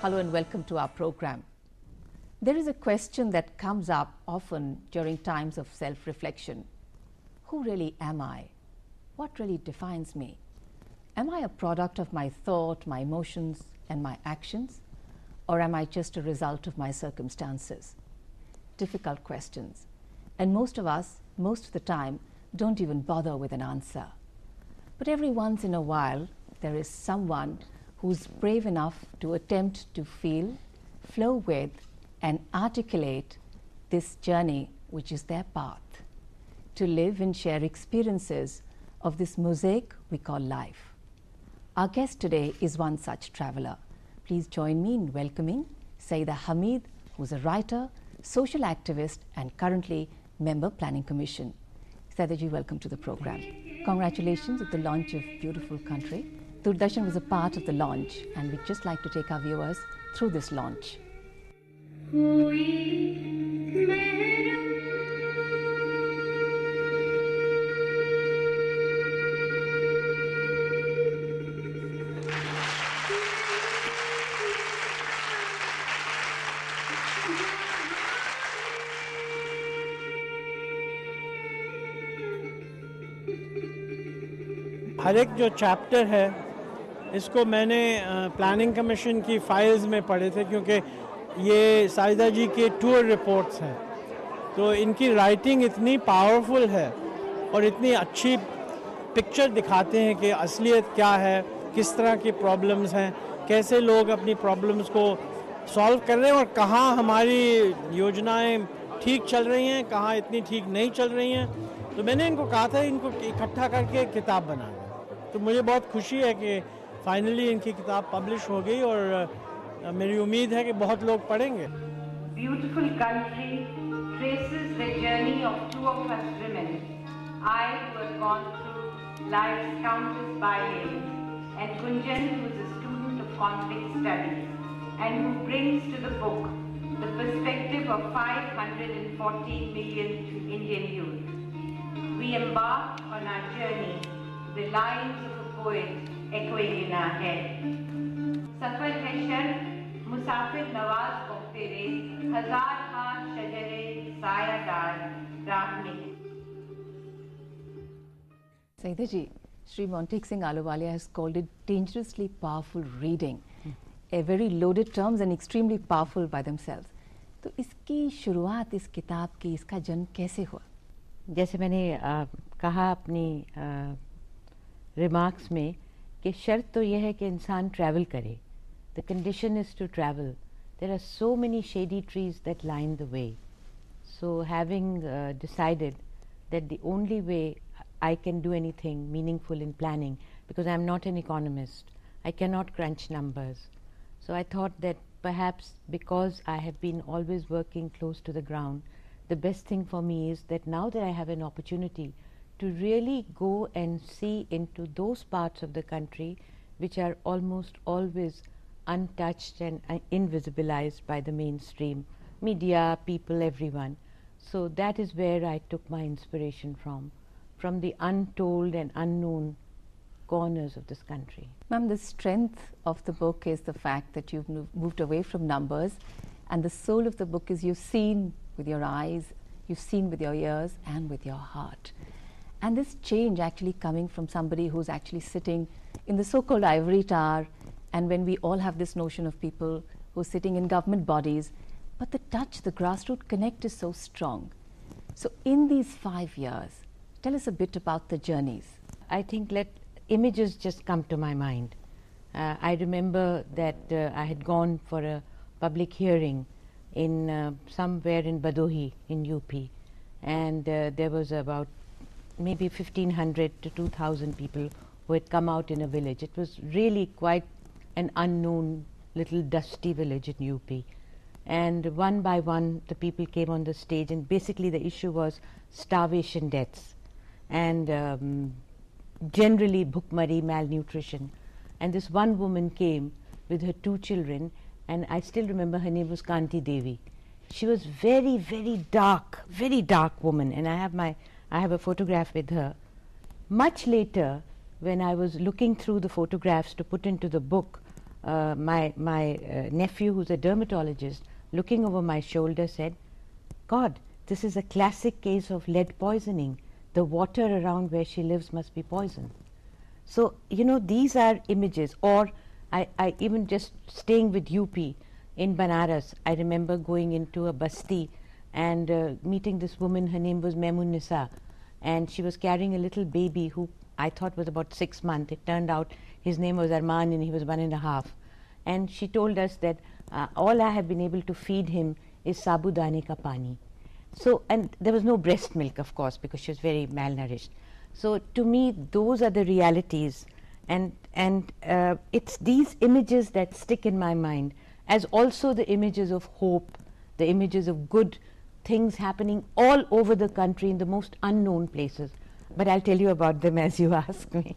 Hello and welcome to our program. There is a question that comes up often during times of self-reflection. Who really am I? What really defines me? Am I a product of my thought, my emotions, and my actions? Or am I just a result of my circumstances? Difficult questions. And most of us, most of the time, don't even bother with an answer. But every once in a while, there is someone who's brave enough to attempt to feel, flow with, and articulate this journey, which is their path, to live and share experiences of this mosaic we call life. Our guest today is one such traveler. Please join me in welcoming Syeda Hameed, who's a writer, social activist, and currently member Planning Commission. Syeda ji, welcome to the program. Congratulations at the launch of Beautiful Country. Doordarshan was a part of the launch, and we'd just like to take our viewers through this launch. हर एक जो chapter है इसको मैंने planning commission की files में पढ़े थे, क्योंकि ये साइदा जी के टूर रिपोर्ट्स हैं। तो इनकी राइटिंग इतनी पावरफुल है और इतनी अच्छी पिक्चर दिखाते हैं कि असलियत क्या है, किस तरह की प्रॉब्लम्स हैं, कैसे लोग अपनी प्रॉब्लम्स को सॉल्व कर रहे हैं और कहाँ हमारी योजनाएं ठीक चल रही हैं, कहाँ इतनी ठीक नहीं चल रही हैं। तो मैंने इनको कहा था इनको इकट्ठा करके किताब बना दें। तो मुझे बहुत खुशी है कि फाइनली इनकी किताब पब्लिश हो गई और मेरी उम्मीद है कि बहुत लोग पढ़ेंगे। Beautiful Country traces the journey of two of us women, I who have gone through life's countless bylanes, and Gunjan who is a student of conflict studies and who brings to the book the perspective of 540 million Indian youth. We embark on our journey, the lines of a poet echoing in our head. सफर है शर्फ मुसाफिर नवाज को तेरे हजार हार शजरे सायादार राह में। Syeda ji, Sri Monteek Singh Ahluwalia has called it dangerously powerful reading. A very loaded terms and extremely powerful by themselves. तो इसकी शुरुआत इस किताब की, इसका जन्म कैसे हुआ? जैसे मैंने कहा अपनी रिमार्क्स में कि शर्त तो यह है कि इंसान ट्रैवल करे. The condition is to travel. There are so many shady trees that line the way. So having decided that the only way I can do anything meaningful in planning, because I'm not an economist, I cannot crunch numbers. So I thought that perhaps because I have been always working close to the ground, the best thing for me is that now that I have an opportunity to really go and see into those parts of the country which are almost always untouched and invisibilized by the mainstream media, people, everyone. So that is where I took my inspiration from the untold and unknown corners of this country. Ma'am, the strength of the book is the fact that you've moved away from numbers, and the soul of the book is you've seen with your eyes, you've seen with your ears and with your heart. And this change actually coming from somebody who's actually sitting in the so-called ivory tower, and when we all have this notion of people who are sitting in government bodies, but the touch, the grassroots connect is so strong. So in these 5 years, tell us a bit about the journeys. I think let images just come to my mind. I remember that I had gone for a public hearing in somewhere in Badohi in UP, and there was about maybe 1,500 to 2,000 people who had come out in a village. It was really quite an unknown little dusty village in UP, and one by one the people came on the stage, and basically the issue was starvation deaths and generally bhukmari, malnutrition. And this one woman came with her 2 children, and I still remember her name was Kanti Devi. She was very, very dark woman, and I have a photograph with her. Much later, when I was looking through the photographs to put into the book, my nephew, who's a dermatologist, looking over my shoulder said, God, this is a classic case of lead poisoning. The water around where she lives must be poisoned. So, you know, these are images. Or I even just staying with UP in Banaras, I remember going into a basti and meeting this woman. Her name was Maimun Nisa, and she was carrying a little baby who I thought was about 6 months. It turned out his name was Arman and he was 1.5. And she told us that all I have been able to feed him is sabudane ka pani. So, and there was no breast milk, of course, because she was very malnourished. So to me, those are the realities, and it's these images that stick in my mind, as also the images of hope, the images of good things happening all over the country in the most unknown places. But I'll tell you about them as you ask me.